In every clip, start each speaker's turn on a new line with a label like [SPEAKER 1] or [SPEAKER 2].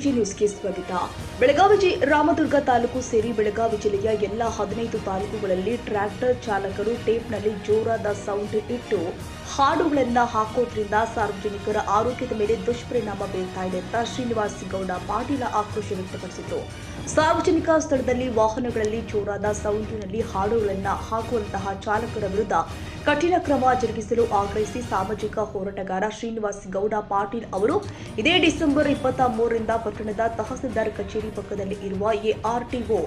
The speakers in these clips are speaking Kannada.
[SPEAKER 1] ಎಟಿಜಿ ನ್ಯೂಸ್ಗೆ ಸ್ವಾಗತ. ಬೆಳಗಾವಿ ರಾಮದುರ್ಗ ತಾಲೂಕು ಸೇರಿ ಬೆಳಗಾವಿ ಜಿಲ್ಲೆಯ ಎಲ್ಲ 15 ತಾಲೂಕುಗಳಲ್ಲಿ ಟ್ರ್ಯಾಕ್ಟರ್ ಚಾಲಕರು ಟೇಪ್ನಲ್ಲಿ ಜೋರಾದ ಸೌಂಡ್ ಇಟ್ಟು ಹಾಡುಗಳನ್ನು ಹಾಕೋದ್ರಿಂದ ಸಾರ್ವಜನಿಕರ ಆರೋಗ್ಯದ ಮೇಲೆ ದುಷ್ಪರಿಣಾಮ ಬೀರ್ತಾ ಇದೆ ಅಂತ ಶ್ರೀನಿವಾಸ್ ಗೌಡ ಪಾಟೀಲ ಆಕ್ರೋಶ ವ್ಯಕ್ತಪಡಿಸಿದರು. ಸಾರ್ವಜನಿಕ ಸ್ಥಳದಲ್ಲಿ ವಾಹನಗಳಲ್ಲಿ ಜೋರಾದ ಸೌಂಡಿನಲ್ಲಿ ಹಾಡುಗಳನ್ನು ಹಾಕುವಂತಹ ಚಾಲಕರ ವಿರುದ್ಧ ಕಠಿಣ ಕ್ರಮ ಜರುಗಿಸಲು ಆಗ್ರಹಿಸಿ ಸಾಮಾಜಿಕ ಹೋರಾಟಗಾರ ಶ್ರೀನಿವಾಸ್ ಗೌಡ ಪಾಟೀಲ್ ಅವರು ಇದೇ ಡಿಸೆಂಬರ್ 23ರಿಂದ ಪಟ್ಟಣದ ತಹಸೀಲ್ದಾರ್ ಕಚೇರಿ ಪಕ್ಕದಲ್ಲಿ ಇರುವ ಎಆರ್ಟಿಒ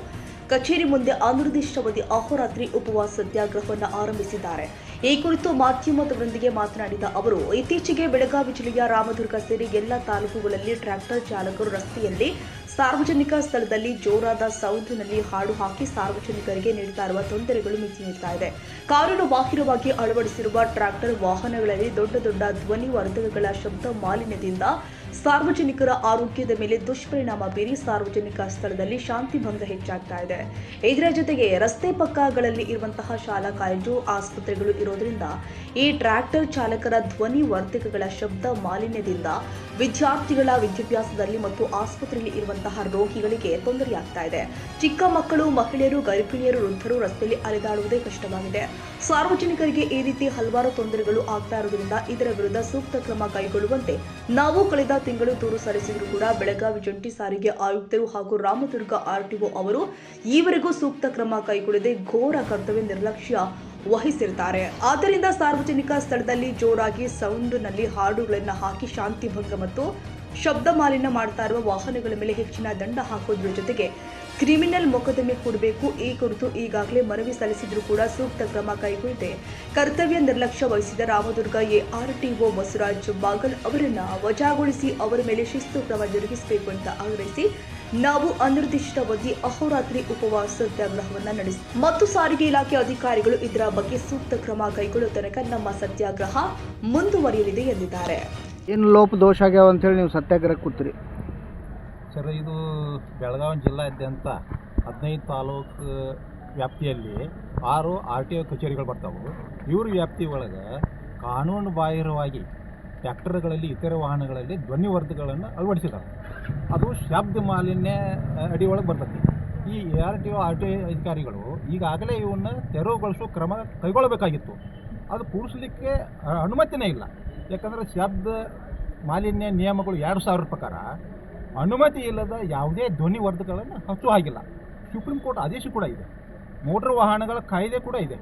[SPEAKER 1] ಕಚೇರಿ ಮುಂದೆ ಅನಿರ್ದಿಷ್ಟಾವಧಿ ಅಹೋರಾತ್ರಿ ಉಪವಾಸ ಸತ್ಯಾಗ್ರಹವನ್ನು ಆರಂಭಿಸಿದ್ದಾರೆ. ಈ ಕುರಿತು ಮಾಧ್ಯಮದವರೊಂದಿಗೆ ಮಾತನಾಡಿದ ಅವರು, ಇತ್ತೀಚೆಗೆ ಬೆಳಗಾವಿ ಜಿಲ್ಲೆಯ ರಾಮದುರ್ಗ ಸೇರಿ ಎಲ್ಲ ತಾಲೂಕುಗಳಲ್ಲಿ ಟ್ರ್ಯಾಕ್ಟರ್ ಚಾಲಕರು ರಸ್ತೆಯಲ್ಲಿ ಸಾರ್ವಜನಿಕ ಸ್ಥಳದಲ್ಲಿ ಜೋರಾದ ಸೌಂಡಿನಲ್ಲಿ ಹಾಡು ಹಾಕಿ ಸಾರ್ವಜನಿಕರಿಗೆ ನೀಡುತ್ತಾ ಇರುವ ತೊಂದರೆಗಳು ಮಿತಿ ನೀಡುತ್ತಾ ಇದೆ. ಕಾನೂನು ಬಾಹಿರವಾಗಿ ಅಳವಡಿಸಿರುವ ಟ್ರ್ಯಾಕ್ಟರ್ ವಾಹನಗಳಲ್ಲಿ ದೊಡ್ಡ ದೊಡ್ಡ ಧ್ವನಿ ವರ್ಧಕಗಳ ಶಬ್ದ ಮಾಲಿನ್ಯದಿಂದ ಸಾರ್ವಜನಿಕರ ಆರೋಗ್ಯದ ಮೇಲೆ ದುಷ್ಪರಿಣಾಮ ಬೀರಿ ಸಾರ್ವಜನಿಕ ಸ್ಥಳದಲ್ಲಿ ಶಾಂತಿ ಭಂಗ ಹೆಚ್ಚಾಗ್ತಾ ಇದೆ. ಇದರ ಜೊತೆಗೆ ರಸ್ತೆ ಪಕ್ಕಗಳಲ್ಲಿ ಇರುವಂತಹ ಶಾಲಾ ಕಾಲೇಜು ಆಸ್ಪತ್ರೆಗಳು ಇರೋದ್ರಿಂದ ಈ ಟ್ರ್ಯಾಕ್ಟರ್ ಚಾಲಕರ ಧ್ವನಿ ವರ್ಧಕಗಳ ಶಬ್ದ ಮಾಲಿನ್ಯದಿಂದ ವಿದ್ಯಾರ್ಥಿಗಳ ವಿದ್ಯಾಭ್ಯಾಸದಲ್ಲಿ ಮತ್ತು ಆಸ್ಪತ್ರೆಯಲ್ಲಿ ಇರುವಂತಹ ರೋಗಿಗಳಿಗೆ ತೊಂದರೆಯಾಗ್ತಾ ಇದೆ. ಚಿಕ್ಕ ಮಕ್ಕಳು, ಮಹಿಳೆಯರು, ಗರ್ಭಿಣಿಯರು, ವೃದ್ಧರು ರಸ್ತೆಯಲ್ಲಿ ಅಲೆದಾಡುವುದೇ ಕಷ್ಟವಾಗಿದೆ. ಸಾರ್ವಜನಿಕರಿಗೆ ಈ ರೀತಿ ಹಲವಾರು ತೊಂದರೆಗಳು ಆಗ್ತಾ ಇರುವುದರಿಂದ ಇದರ ವಿರುದ್ಧ ಸೂಕ್ತ ಕ್ರಮ ಕೈಗೊಳ್ಳುವಂತೆ ನಾವು ಕಳೆದ ತಿಂಗಳು ದೂರು ಸಲ್ಲಿಸಿದರೂ ಕೂಡ ಬೆಳಗಾವಿ ಜಂಟಿ ಸಾರಿಗೆ ಆಯುಕ್ತರು ಹಾಗೂ ರಾಮದುರ್ಗ ಆರ್ಟಿಒ ಅವರು ಈವರೆಗೂ ಸೂಕ್ತ ಕ್ರಮ ಕೈಗೊಳ್ಳದೆ ಘೋರ ಕರ್ತವ್ಯ ನಿರ್ಲಕ್ಷ್ಯ ವಹಿಸಿರುತ್ತಾರೆ. ಆದ್ದರಿಂದ ಸಾರ್ವಜನಿಕ ಸ್ಥಳದಲ್ಲಿ ಜೋರಾಗಿ ಸೌಂಡ್ನಲ್ಲಿ ಹಾಡುಗಳನ್ನು ಹಾಕಿ ಶಾಂತಿ ಭಂಗ ಮತ್ತು ಶಬ್ದ ಮಾಲಿನ್ಯ ಮಾಡ್ತಾ ಇರುವ ವಾಹನಗಳ ಮೇಲೆ ಹೆಚ್ಚಿನ ದಂಡ ಹಾಕೋದ್ರ ಜೊತೆಗೆ ಕ್ರಿಮಿನಲ್ ಮೊಕದ್ದಮೆ ಕೊಡಬೇಕು. ಈ ಕುರಿತು ಈಗಾಗಲೇ ಮನವಿ ಸಲ್ಲಿಸಿದ್ರೂ ಕೂಡ ಸೂಕ್ತ ಕ್ರಮ ಕೈಗೊಳ್ಳದೆ ಕರ್ತವ್ಯ ನಿರ್ಲಕ್ಷ್ಯ ವಹಿಸಿದ ರಾಮದುರ್ಗ ಎಆರ್ಟಿಒ ಬಸವರಾಜ್ ಬಾಗಲ್ ಅವರನ್ನ ವಜಾಗೊಳಿಸಿ ಅವರ ಮೇಲೆ ಶಿಸ್ತು ಕ್ರಮ ಜರುಗಿಸಬೇಕು ಅಂತ ಆಗ್ರಹಿಸಿ ನಾವು ಅನಿರ್ದಿಷ್ಟಾವಧಿ ಅಹೋರಾತ್ರಿ ಉಪವಾಸ ಸತ್ಯಾಗ್ರಹವನ್ನು ನಡೆಸಿ ಮತ್ತು ಸಾರಿಗೆ ಇಲಾಖೆ ಅಧಿಕಾರಿಗಳು ಇದರ ಬಗ್ಗೆ ಸೂಕ್ತ ಕ್ರಮ ಕೈಗೊಳ್ಳುವ ತನಕ ನಮ್ಮ ಸತ್ಯಾಗ್ರಹ ಮುಂದುವರಿಯಲಿದೆ ಎಂದಿದ್ದಾರೆ.
[SPEAKER 2] ಏನು ಲೋಪ ದೋಷ ಆಗ್ಯಾವ ಅಂತೇಳಿ ನೀವು ಸತ್ಯಾಗ್ರಹ ಕೂತ್ರಿ
[SPEAKER 3] ಸರ್? ಇದು ಬೆಳಗಾವಿ ಜಿಲ್ಲಾದ್ಯಂತ 15 ತಾಲೂಕು ವ್ಯಾಪ್ತಿಯಲ್ಲಿ 6 RTO ಕಚೇರಿಗಳು ಬರ್ತಾವೆ. ಇವ್ರ ವ್ಯಾಪ್ತಿ ಒಳಗೆ ಕಾನೂನು ಬಾಹಿರವಾಗಿ ಟ್ರ್ಯಾಕ್ಟರ್ಗಳಲ್ಲಿ ಇತರೆ ವಾಹನಗಳಲ್ಲಿ ಧ್ವನಿವರ್ಧಕಗಳನ್ನು ಅಳವಡಿಸಿದ್ದಾರೆ. ಅದು ಶಬ್ದ ಮಾಲಿನ್ಯ ಅಡಿ ಒಳಗೆ ಬರ್ತದೆ. ಈ ARTO ಅಧಿಕಾರಿಗಳು ಈಗಾಗಲೇ ಇವನ್ನ ತೆರವುಗೊಳಿಸೋ ಕ್ರಮ ಕೈಗೊಳ್ಳಬೇಕಾಗಿತ್ತು. ಅದು ಕೂಡಿಸ್ಲಿಕ್ಕೆ ಅನುಮತಿನೇ ಇಲ್ಲ. ಯಾಕಂದರೆ ಶಬ್ದ ಮಾಲಿನ್ಯ ನಿಯಮಗಳು 2000 ಪ್ರಕಾರ ಅನುಮತಿ ಇಲ್ಲದ ಯಾವುದೇ ಧ್ವನಿವರ್ಧಕಗಳನ್ನು ಹಚ್ಚೋ ಹಾಗಿಲ್ಲ. ಸುಪ್ರೀಂ ಕೋರ್ಟ್ ಆದೇಶ ಕೂಡ ಇದೆ, ಮೋಟರ್ ವಾಹನಗಳ ಕಾಯ್ದೆ ಕೂಡ ಇದೆ.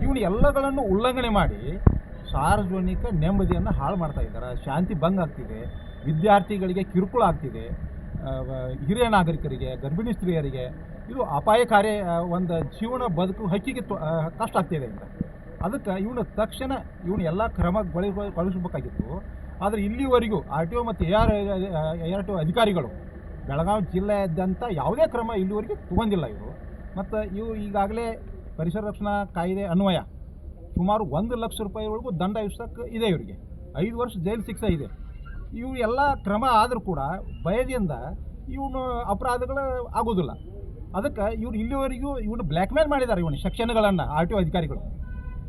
[SPEAKER 3] ಇವನು ಎಲ್ಲಗಳನ್ನು ಉಲ್ಲಂಘನೆ ಮಾಡಿ ಸಾರ್ವಜನಿಕ ನೆಮ್ಮದಿಯನ್ನು ಹಾಳು ಮಾಡ್ತಾ ಇದ್ದಾರೆ. ಶಾಂತಿ ಭಂಗ ಆಗ್ತಿದೆ, ವಿದ್ಯಾರ್ಥಿಗಳಿಗೆ ಕಿರುಕುಳ ಆಗ್ತಿದೆ, ಹಿರಿಯ ನಾಗರಿಕರಿಗೆ, ಗರ್ಭಿಣಿ ಸ್ತ್ರೀಯರಿಗೆ ಇದು ಅಪಾಯಕಾರಿ ಒಂದು ಜೀವನ ಬದುಕು ಹಕ್ಕಿಗೆ ಕಷ್ಟ ಆಗ್ತಿದೆ ಅಂತ. ಅದಕ್ಕೆ ಇವನು ತಕ್ಷಣ ಎಲ್ಲ ಕ್ರಮಗೊಳಿಸಬೇಕಾಗಿತ್ತು. ಆದರೆ ಇಲ್ಲಿವರೆಗೂ RTO ಮತ್ತು ARTO ಅಧಿಕಾರಿಗಳು ಬೆಳಗಾವಿ ಜಿಲ್ಲೆಯಾದ್ಯಂತ ಯಾವುದೇ ಕ್ರಮ ಇಲ್ಲಿವರೆಗೆ ತಗೊಂಡಿಲ್ಲ ಇವರು. ಮತ್ತು ಇವು ಈಗಾಗಲೇ ಪರಿಸರ ರಕ್ಷಣಾ ಕಾಯ್ದೆ ಅನ್ವಯ ಸುಮಾರು 1 ಲಕ್ಷ ರೂಪಾಯಿವರೆಗೂ ದಂಡ ವಿಧಿಸಕ್ಕೆ ಇದೆ. ಇವರಿಗೆ 5 ವರ್ಷ ಜೈಲು ಶಿಕ್ಷೆ ಇದೆ. ಇವು ಎಲ್ಲ ಕ್ರಮ ಆದರೂ ಕೂಡ ಭಯದಿಂದ ಇವನು ಅಪರಾಧಗಳು ಆಗೋದಿಲ್ಲ. ಅದಕ್ಕೆ ಇವ್ರು ಇಲ್ಲಿವರೆಗೂ ಇವನು ಬ್ಲ್ಯಾಕ್ ಮೇಲ್ ಮಾಡಿದ್ದಾರೆ ಇವನು ಸೆಕ್ಷನ್ಗಳನ್ನು RTO ಅಧಿಕಾರಿಗಳು.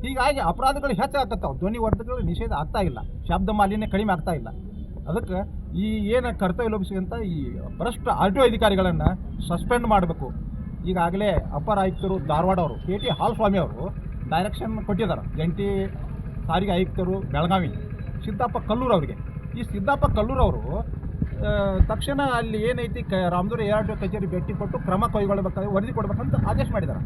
[SPEAKER 3] ಹೀಗಾಗಿ ಅಪರಾಧಗಳು ಹೆಚ್ಚಾಗ್ತಾವೆ, ಧ್ವನಿವರ್ಧಕಗಳು ನಿಷೇಧ ಆಗ್ತಾ ಇಲ್ಲ, ಶಬ್ದ ಮಾಲಿನ್ಯ ಕಡಿಮೆ ಆಗ್ತಾ ಇಲ್ಲ. ಅದಕ್ಕೆ ಈ ಏನು ಕರ್ತವ್ಯ ಲೋಪಿಸಿದಂಥ ಈ ಭ್ರಷ್ಟ RTO ಅಧಿಕಾರಿಗಳನ್ನು ಸಸ್ಪೆಂಡ್ ಮಾಡಬೇಕು. ಈಗಾಗಲೇ ಅಪರ ಆಯುಕ್ತರು ಧಾರವಾಡ ಅವರು KT ಹಾಲ್ಸ್ವಾಮಿ ಅವರು ಡೈರೆಕ್ಷನ್ ಕೊಟ್ಟಿದ್ದಾರೆ. ಜಂಟಿ ಸಾರಿಗೆ ಆಯುಕ್ತರು ಬೆಳಗಾವಿ ಸಿದ್ದಪ್ಪ ಕಲ್ಲೂರು ಅವರಿಗೆ. ಈ ಸಿದ್ದಪ್ಪ ಕಲ್ಲೂರು ಅವರು ತಕ್ಷಣ ಅಲ್ಲಿ ಏನೈತಿ ರಾಮದುರ್ಗ ARTO ಕಚೇರಿ ಭೇಟಿ ಕೊಟ್ಟು ಕ್ರಮ ಕೈಗೊಳ್ಳಬೇಕಾಗಿ ವರದಿ ಕೊಡಬೇಕಂತ ಆದೇಶ ಮಾಡಿದ್ದಾರೆ.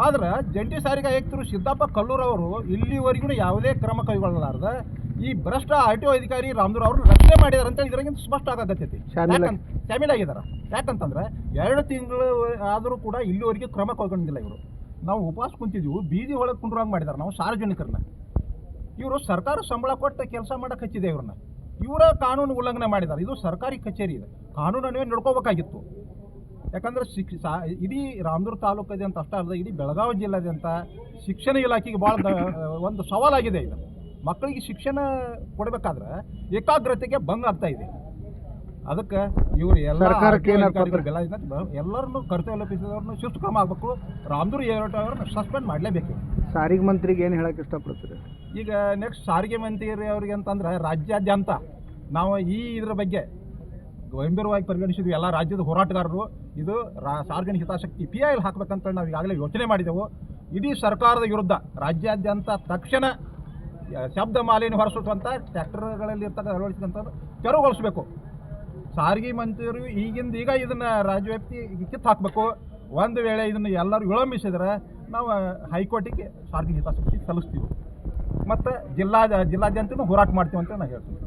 [SPEAKER 3] ಆದ್ರೆ ಜಂಟಿ ಸಾರಿಗೆ ಆಯುಕ್ತರು ಸಿದ್ದಪ್ಪ ಕಲ್ಲೂರು ಅವರು ಇಲ್ಲಿವರೆಗೂ ಯಾವುದೇ ಕ್ರಮ ಕೈಗೊಳ್ಳಲಾರ್ದ ಈ ಭ್ರಷ್ಟ RTO ಅಧಿಕಾರಿ ರಾಮದುರ್ಗ ಅವರು ರಕ್ಷಣೆ ಮಾಡಿದ್ದಾರೆ ಅಂತೇಳಿ ಇದರಾಗಿಂತ ಸ್ಪಷ್ಟ ಆಗತ್ತೈತಿ. ಶಾಮೀಲಾಗಿದ್ದಾರೆ. ಯಾಕಂತಂದ್ರೆ 2 ತಿಂಗಳು ಆದರೂ ಕೂಡ ಇಲ್ಲಿವರೆಗೆ ಕ್ರಮ ಕೈಗೊಂಡಿಲ್ಲ ಇವರು. ನಾವು ಉಪವಾಸ ಕುಂತಿದ್ದೀವಿ, ಬೀದಿ ಒಳಗೆ ಕುಂಡ್ರಂಗೆ ಮಾಡಿದ್ದಾರೆ ನಾವು ಸಾರ್ವಜನಿಕರನ್ನ. ಇವರು ಸರ್ಕಾರ ಸಂಬಳ ಕೊಟ್ಟು ಕೆಲಸ ಮಾಡೋಕೆ ಹಚ್ಚಿದೆ ಇವ್ರನ್ನ. ಇವರ ಕಾನೂನು ಉಲ್ಲಂಘನೆ ಮಾಡಿದ್ದಾರೆ. ಇದು ಸರ್ಕಾರಿ ಕಚೇರಿ ಇದೆ, ಕಾನೂನನ್ನೇ ನಡ್ಕೋಬೇಕಾಗಿತ್ತು. ಯಾಕಂದರೆ ಇಡೀ ರಾಮದುರ್ಗ ತಾಲೂಕಾದ್ಯಂತ ಅಷ್ಟೇ ಅಲ್ಲದೆ ಇಡೀ ಬೆಳಗಾವಿ ಜಿಲ್ಲಾದ್ಯಂತ ಶಿಕ್ಷಣ ಇಲಾಖೆಗೆ ಭಾಳ ಒಂದು ಸವಾಲಾಗಿದೆ. ಇದು ಮಕ್ಕಳಿಗೆ ಶಿಕ್ಷಣ ಕೊಡಬೇಕಾದ್ರೆ ಏಕಾಗ್ರತೆಗೆ ಭಂಗ ಆಗ್ತಾ ಇದೆ. ಅದಕ್ಕೆ ಇವರು ಎಲ್ಲರನ್ನು ಕರ್ತವ್ಯ ಲೋಪಿಸಿದವ್ರನ್ನ ಶಿಸ್ತು ಕ್ರಮ ಆಗಬೇಕು. ರಾಮದುರ್ಗ ಅವ್ರನ್ನ ಸಸ್ಪೆಂಡ್ ಮಾಡಲೇಬೇಕು.
[SPEAKER 2] ಸಾರಿಗೆ ಮಂತ್ರಿಗೆ ಏನು ಹೇಳಕ್ಕೆ ಇಷ್ಟಪಡ್ತೀರಿ?
[SPEAKER 3] ಈಗ ನೆಕ್ಸ್ಟ್ ಸಾರಿಗೆ ಮಂತ್ರಿ ಅವರಿಗೆ ಅಂತಂದ್ರೆ ರಾಜ್ಯಾದ್ಯಂತ ನಾವು ಇದ್ರ ಬಗ್ಗೆ ಗಂಭೀರವಾಗಿ ಪರಿಗಣಿಸಿದ್ವಿ ಎಲ್ಲ ರಾಜ್ಯದ ಹೋರಾಟಗಾರರು. ಇದು ಸಾರ್ವಜನಿಕ ಹಿತಾಸಕ್ತಿ PIL ಹಾಕಬೇಕಂತ ನಾವು ಈಗಾಗಲೇ ಯೋಚನೆ ಮಾಡಿದೆವು. ಇಡೀ ಸರ್ಕಾರದ ವಿರುದ್ಧ ರಾಜ್ಯಾದ್ಯಂತ ತಕ್ಷಣ ಶಬ್ದ ಮಾಲಿನ್ಯ ಹೊರಸುವಂಥ ಟ್ರ್ಯಾಕ್ಟರ್ಗಳಲ್ಲಿ ಅಳವಡಿಸಿದಂಥದ್ದು ತೆರವುಗೊಳಿಸಬೇಕು. ಸಾರಿಗೆ ಮಂತ್ರಿಯರು ಈಗಿಂದ ಈಗ ಇದನ್ನು ರಾಜ್ಯವ್ಯಾಪ್ತಿ ಕಿತ್ತು ಹಾಕಬೇಕು. ಒಂದು ವೇಳೆ ಇದನ್ನು ಎಲ್ಲರೂ ವಿಳಂಬಿಸಿದ್ರೆ ನಾವು ಹೈಕೋರ್ಟಿಗೆ ಸಾರ್ವಜನಿಕ ಹಿತಾಸಕ್ತಿ ಸಲ್ಲಿಸ್ತೀವಿ ಮತ್ತು ಜಿಲ್ಲಾದ್ಯಂತನೂ ಹೋರಾಟ ಮಾಡ್ತೀವಿ ಅಂತ ನಾನು ಹೇಳ್ತೀನಿ.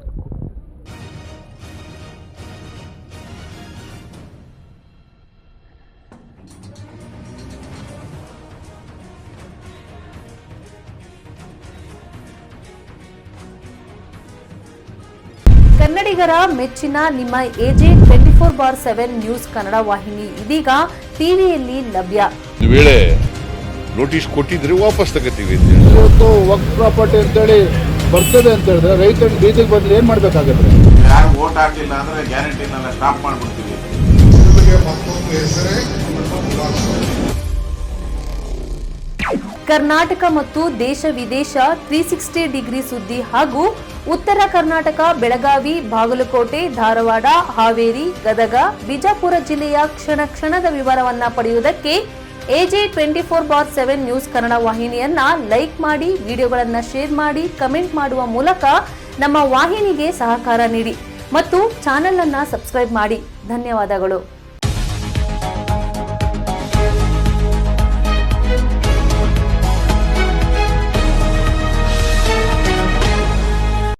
[SPEAKER 4] ಕನ್ನಡಿಗರ ಮೆಚ್ಚಿನ ನಿಮ್ಮ AJ 24/7 ನ್ಯೂಸ್ ಕನ್ನಡ ವಾಹಿನಿ ಇದೀಗ ಟಿವಿಯಲ್ಲಿ ಲಭ್ಯ.
[SPEAKER 5] ಒಂದು ವೇಳೆ ನೋಟಿಸ್ ಕೊಟ್ಟಿದ್ರೆ ವಾಪಸ್ ತಗೋತೀವಿ.
[SPEAKER 2] ಇವತ್ತು ವಕ್ಫ್ ಪ್ರಾಪರ್ಟಿ ಅಂತೇಳಿ ಬರ್ತದೆ ಅಂತ ಹೇಳಿದ್ರೆ ರೈತರ ಬೀದಿಗೆ ಬಂದ್ರೆ ಏನು ಮಾಡಬೇಕಾಗತ್ತೆ?
[SPEAKER 6] ಯಾರು ವೋಟ್ ಹಾಕಲಿಲ್ಲ ಅಂದ್ರೆ ಗ್ಯಾರಂಟಿನೆಲ್ಲ ಸ್ಟಾಪ್ ಮಾಡ್ಬಿಡ್ತೀವಿ.
[SPEAKER 4] ಕರ್ನಾಟಕ ಮತ್ತು ದೇಶ ವಿದೇಶ 360 ಡಿಗ್ರಿ ಸುದ್ದಿ ಹಾಗೂ ಉತ್ತರ ಕರ್ನಾಟಕ ಬೆಳಗಾವಿ, ಬಾಗಲಕೋಟೆ, ಧಾರವಾಡ, ಹಾವೇರಿ, ಗದಗ, ಬಿಜಾಪುರ ಜಿಲ್ಲೆಯ ಕ್ಷಣ ಕ್ಷಣದ ವಿವರವನ್ನ ಪಡೆಯುವುದಕ್ಕೆ AJ 24/7 ನ್ಯೂಸ್ ಕನ್ನಡ ವಾಹಿನಿಯನ್ನ ಲೈಕ್ ಮಾಡಿ, ವಿಡಿಯೋಗಳನ್ನ ಶೇರ್ ಮಾಡಿ, ಕಮೆಂಟ್ ಮಾಡುವ ಮೂಲಕ ನಮ್ಮ ವಾಹಿನಿಗೆ ಸಹಕಾರ ನೀಡಿ ಮತ್ತು ಚಾನೆಲ್ ಅನ್ನ ಸಬ್ಸ್ಕ್ರೈಬ್ ಮಾಡಿ. ಧನ್ಯವಾದಗಳು.